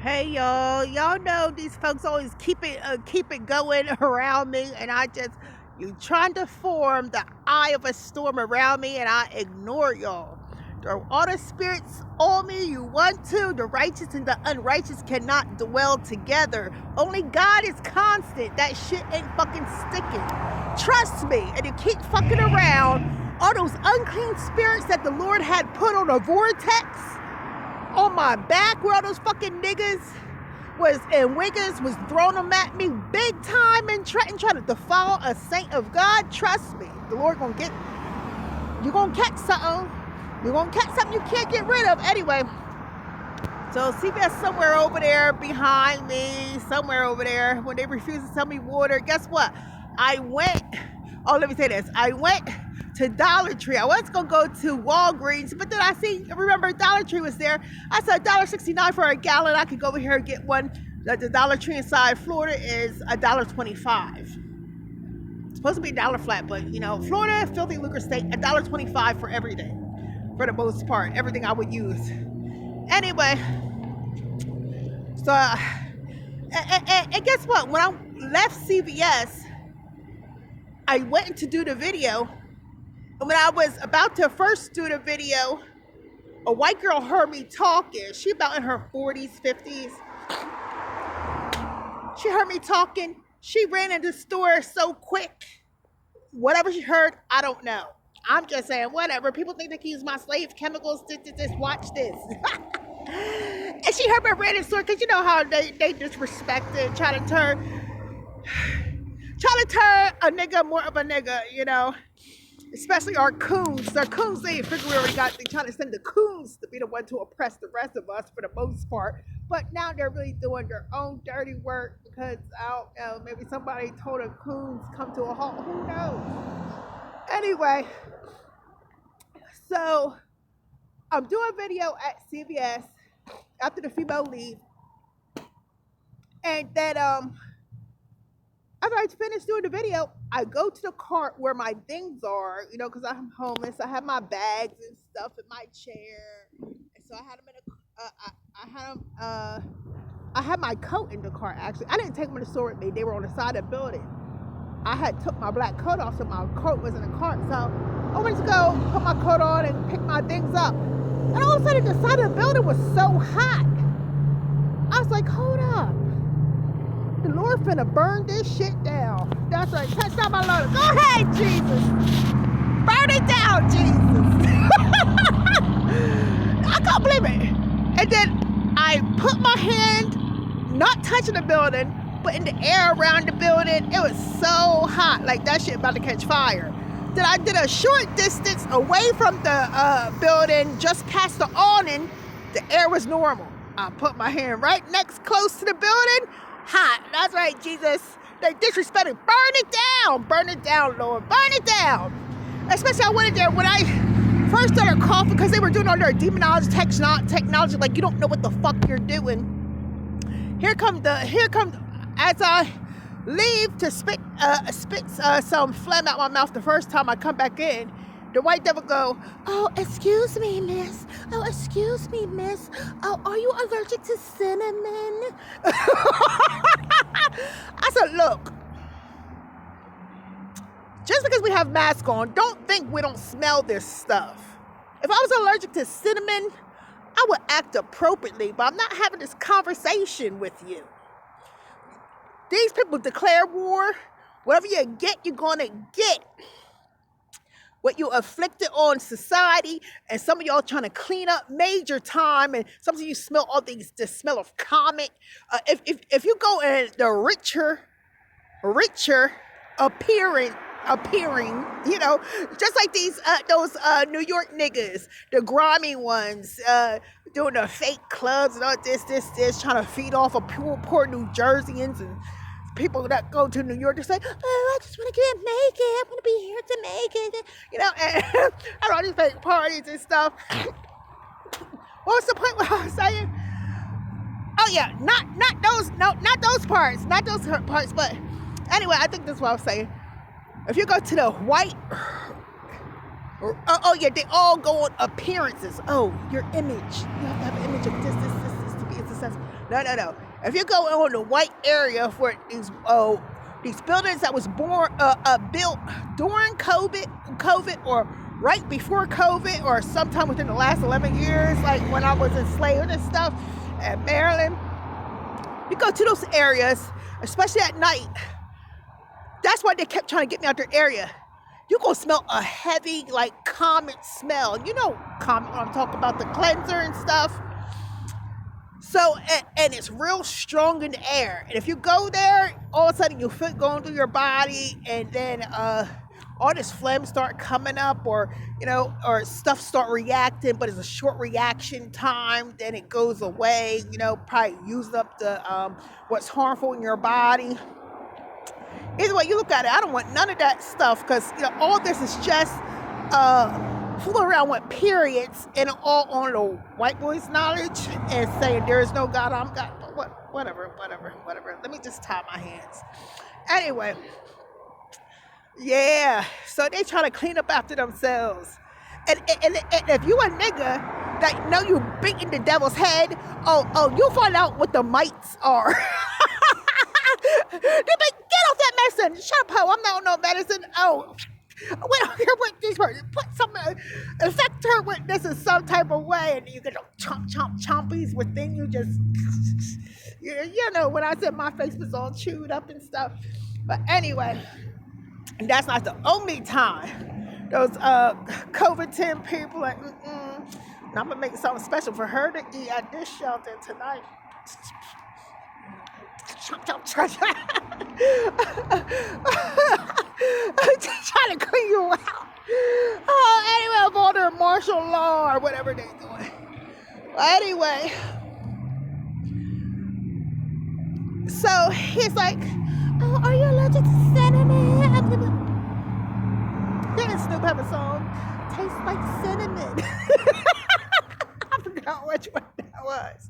Hey y'all know these folks always keep it going around me, and you trying to form the eye of a storm around me, and I ignore y'all. Throw all the spirits on me you want to. The righteous and the unrighteous cannot dwell together. Only God is constant. That shit ain't fucking sticking. Trust me. And you keep fucking around. All those unclean spirits that the Lord had put on a vortex on my back, where all those fucking niggas was and wiggers was throwing them at me big time in Trenton, trying to defile a saint of God. Trust me, the Lord gonna get you. Gonna catch something. You're gonna catch something you can't get rid of. Anyway, so CVS somewhere over there behind me, somewhere over there. When they refused to sell me water, guess what? I went to Dollar Tree. I was gonna go to Walgreens, but then remember Dollar Tree was there. I said $1.69 for a gallon. I could go over here and get one. The Dollar Tree inside Florida is $1.25. It's supposed to be $1 flat, but Florida, filthy lucre state, $1.25 for everything. For the most part, everything I would use. Anyway, so and guess what? When I left CVS, I went to do the video. And when I was about to first do the video, a white girl heard me talking. She about in her 40s, 50s. She heard me talking. She ran into the store so quick. Whatever she heard, I don't know. I'm just saying, whatever. People think they can use my slave chemicals. Just watch this. And she heard me ran in the store, because you know how they disrespect it, try to turn a nigga more of a nigga, especially our coons. The coons, they figure they trying to send the coons to be the one to oppress the rest of us for the most part. But now they're really doing their own dirty work, because I don't know, maybe somebody told the coons come to a halt. Who knows? Anyway, so I'm doing a video at CVS after the female leave, and then after I finish doing the video, I go to the cart where my things are, because I'm homeless. I have my bags and stuff in my chair, and so I had them I had my coat in the cart. Actually, I didn't take them to the store with me. They were on the side of the building. I had took my black coat off, so my coat was in the cart. So I went to go put my coat on and pick my things up. And all of a sudden, the side of the building was so hot. I was like, hold up. The Lord finna burn this shit down. That's right. Touch down my Lord. Go ahead, Jesus. Burn it down, Jesus. I can't believe it. And then I put my hand, not touching the building, but in the air around the building. It was so hot, like that shit about to catch fire. Then I did a short distance away from the building, just past the awning. The air was normal. I put my hand right next, close to the building. Hot. That's right, Jesus. They disrespected. Burn it down, Lord. Burn it down. Especially I went in there when I first started coughing, because they were doing all their demonology technology, like you don't know what the fuck you're doing. Here comes as I leave to spit some phlegm out my mouth the first time I come back in, the white devil go, oh, excuse me, miss. Oh, excuse me, miss. Oh, are you allergic to cinnamon? I said, look, just because we have masks on, don't think we don't smell this stuff. If I was allergic to cinnamon, I would act appropriately, but I'm not having this conversation with you. These people declare war. Whatever you get, you're going to get. What you afflicted on society, and some of y'all trying to clean up major time, and some of you smell all the smell of comet. If you go in the richer appearing, just like those New York niggas, the grimy ones, doing the fake clubs and all this, trying to feed off of poor New Jerseyans and people that go to New York to say, oh, I just want to make it. I want to be here to make it. And all these fake parties and stuff. What was the point what I was saying? Oh yeah, not those parts, but anyway, I think that's what I was saying. If you go to the white, oh yeah, they all go on appearances. Oh, your image. You have to have an image of this to be a sense. No. If you go on the white area for these buildings that was built during COVID or right before COVID or sometime within the last 11 years, like when I was enslaved and stuff at Maryland, you go to those areas, especially at night. That's why they kept trying to get me out their area. You're going to smell a heavy, like, comet smell. You know, comet, when I'm talking about the cleanser and stuff. So, and it's real strong in the air. And if you go there, all of a sudden you feel it going through your body, and then all this phlegm start coming up, or, you know, or stuff start reacting, but it's a short reaction time. Then it goes away, you know, probably using up the what's harmful in your body. Either way you look at it, I don't want none of that stuff, because, you know, all this is just fooling around with periods and all on the white boy's knowledge and saying there is no God, I'm God. Whatever. Let me just tie my hands. Anyway, yeah. So they try to clean up after themselves. And if you a nigga that know you beating the devil's head, you'll find out what the mites are. They be, get off that medicine. Shut up, ho. I'm not on no medicine. Oh, wait here with this person. Put some, affect her with this in some type of way, and you get chompies within you. Just, you know, when I said my face was all chewed up and stuff. But anyway, that's not the only time those COVID-10 people like, I'm gonna make something special for her to eat at this shelter tonight. Trying to clean you out. Anyway, of all their martial law or whatever they're doing. Well, anyway, so he's like, "Oh, are you allergic to cinnamon?" Didn't Snoop have a song? Tastes like cinnamon. I forgot which one that was.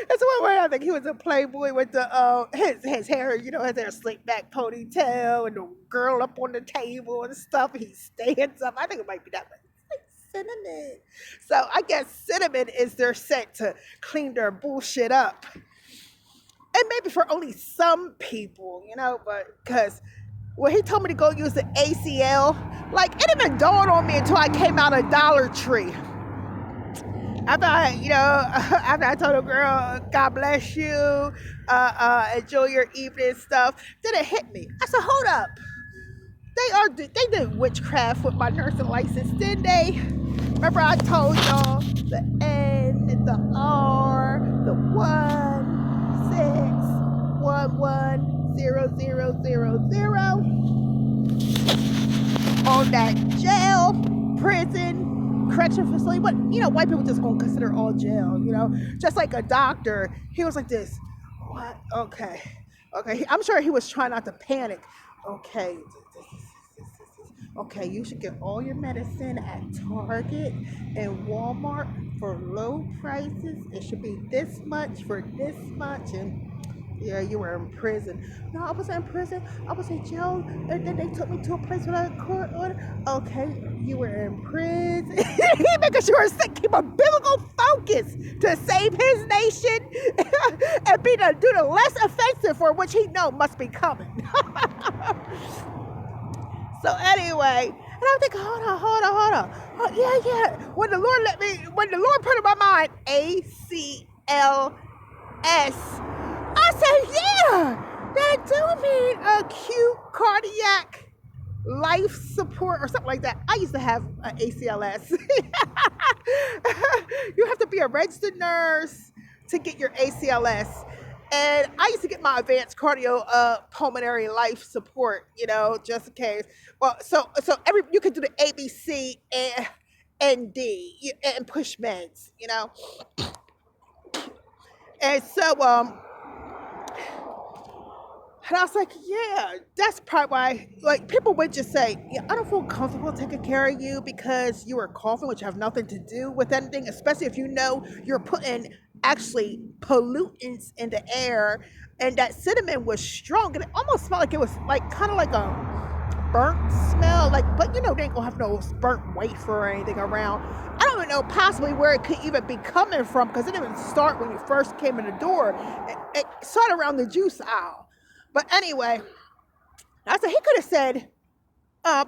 That's one way I think he was a playboy with the his hair, you know, his hair slicked back ponytail and the girl up on the table and stuff. He stands up. I think it might be that one. It's like cinnamon. So I guess cinnamon is their scent to clean their bullshit up. And maybe for only some people, you know, but because when he told me to go use the ACL, like it didn't even dawn on me until I came out of Dollar Tree. After I told the girl, God bless you, enjoy your evening stuff, then it hit me. I said, hold up. They did witchcraft with my nursing license, didn't they? Remember I told y'all the N, the R, the 1, 6, 1, 1, 0, 0, 0, 0 on that jail, prison, correction facility. But you know, white people just gonna consider all jail, you know, just like a doctor. He was like this. What? Okay. I'm sure he was trying not to panic. Okay, you should get all your medicine at Target and Walmart for low prices. It should be this much for this much. And yeah, you were in prison. No, I wasn't in prison. I was in jail. And then they took me to a place without a court order. Okay, you were in prison. He making sure keep a biblical focus to save his nation and do the less offensive for which he know must be coming. So anyway, and I'm thinking, hold on. Oh, yeah. When the Lord put in my mind ACLsss, I said, yeah, that do mean acute cardiac life support or something like that. I used to have an ACLS. You have to be a registered nurse to get your ACLS. And I used to get my advanced cardio pulmonary life support, you know, just in case. Well, so you could do the ABC and D and push meds, you know. And so and I was like, yeah, that's probably why, like, people would just say, yeah, I don't feel comfortable taking care of you because you are coughing, which have nothing to do with anything, especially if you know you're putting actually pollutants in the air. And that cinnamon was strong, and it almost smelled like it was like kind of like burnt smell. Like, but you know, they ain't gonna have no burnt wafer or anything around. I don't even know possibly where it could even be coming from because it didn't even start when you first came in the door. It started around the juice aisle. But anyway, I said he could have said, I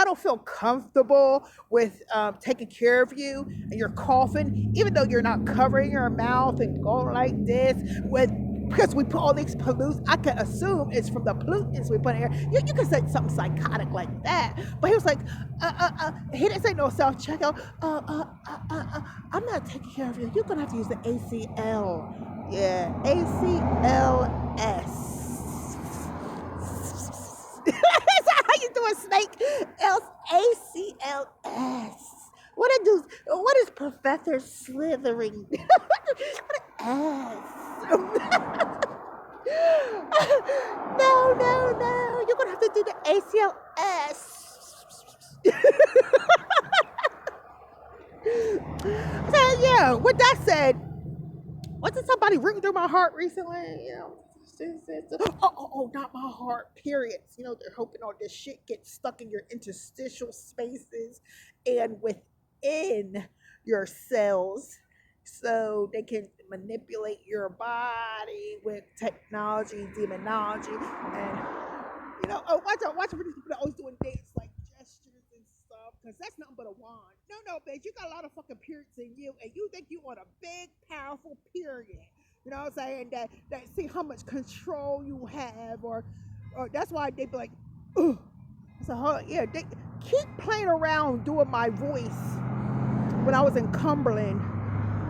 don't feel comfortable with taking care of you and you're coughing, even though you're not covering your mouth and going like this with because we put all these pollutants. I can assume it's from the pollutants we put in here. You could say something psychotic like that, but he was like, he didn't say no self checkout. I'm not taking care of you. You're gonna have to use the ACL. Yeah, ACLsss. Is that how you do a snake? Else ACLs. What is Professor Slithering? No. You're gonna have to do the ACLs. So yeah, with that said, wasn't somebody ring through my heart recently? You know, not my heart. Periods. You know, they're hoping all this shit gets stuck in your interstitial spaces and within your cells, so they can manipulate your body with technology, demonology, and you know. Oh, watch for these people that always doing dance like gestures and stuff, because that's nothing but a wand. No, bitch, you got a lot of fucking periods in you, and you think you on a big, powerful period. You know what I'm saying? That see how much control you have, or that's why they be like, ugh. So yeah, they keep playing around doing my voice when I was in Cumberland.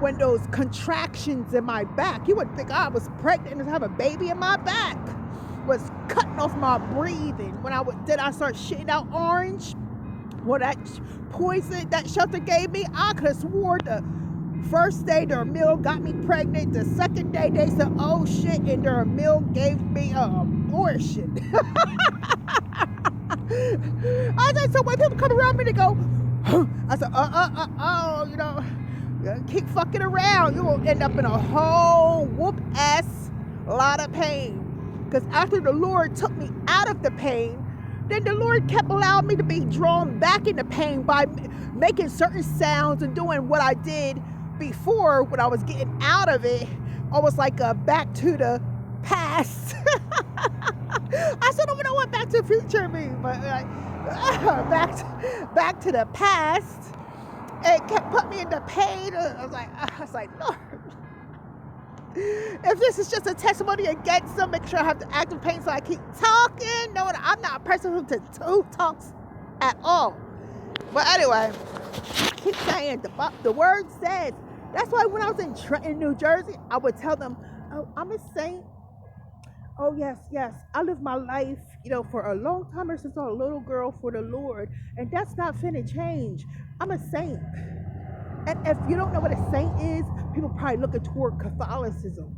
When those contractions in my back, you would think I was pregnant and have a baby in my back, was cutting off my breathing. When I start shitting out orange? Well, that poison that shelter gave me, I could have swore the first day their meal got me pregnant. The second day they said, oh shit, and their meal gave me an abortion. I said, so when people come around me, they go, I said, you know, keep fucking around. You will end up in a whole whoop ass lot of pain. Because after the Lord took me out of the pain, then the Lord kept allowing me to be drawn back into pain by making certain sounds and doing what I did before when I was getting out of it. Almost like a back to the past. I still don't even know what back to the future means, but like, back to the past. It kept putting me into pain. I was like, Lord, if this is just a testimony against them, make sure I have the active pain so I keep talking. No, I'm not a person who talks at all. But anyway, I keep saying the word says. That's why when I was in Trenton, New Jersey, I would tell them, oh, I'm a saint. Oh, yes. I lived my life, you know, for a long time since I was a little girl for the Lord. And that's not finna change. I'm a saint. And if you don't know what a saint is, people probably looking toward Catholicism.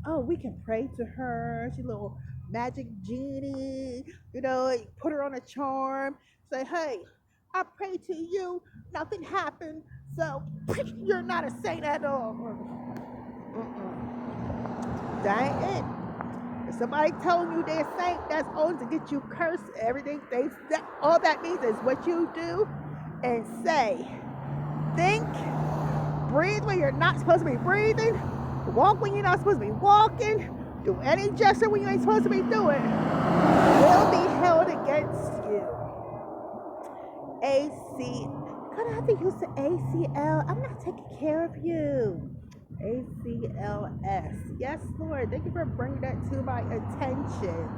Oh, we can pray to her. She's a little magic genie. You know, put her on a charm. Say, hey, I pray to you. Nothing happened. So you're not a saint at all. That ain't it. If somebody telling you they're a saint, that's only to get you cursed. Everything all that means is what you do and say. Think, breathe when you're not supposed to be breathing, walk when you're not supposed to be walking, do any gesture when you ain't supposed to be doing, will be held against you. I have to use the ACL. I'm not taking care of you. ACLs. Yes, Lord. Thank you for bringing that to my attention.